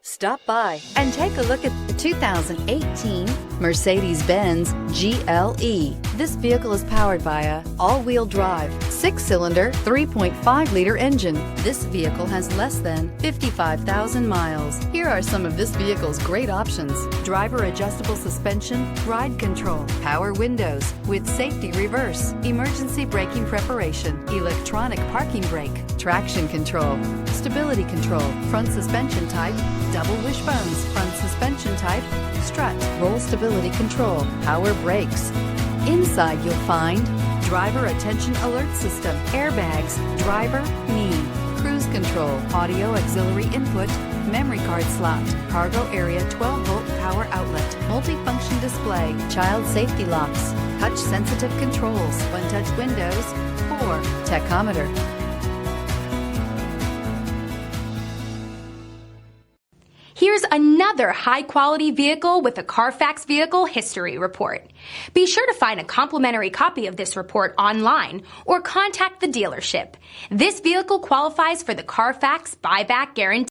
Stop by and take a look at the 2018 Mercedes-Benz GLE. This vehicle is powered by a all-wheel drive, 6-cylinder, 3.5-liter engine. This vehicle has less than 55,000 miles. Here are some of this vehicle's great options: driver adjustable suspension, ride control, power windows with safety reverse, emergency braking preparation, electronic parking brake, traction control, stability control, front suspension type, double wishbones, front suspension type, strut, roll stability control, power brakes. Inside you'll find driver attention alert system, airbags, driver, knee, cruise control, audio auxiliary input, memory card slot, cargo area 12-volt power outlet, multifunction display, child safety locks, touch sensitive controls, one-touch windows, 4 tachometer. Here's another high-quality vehicle with a Carfax Vehicle History Report. Be sure to find a complimentary copy of this report online or contact the dealership. This vehicle qualifies for the Carfax Buyback Guarantee.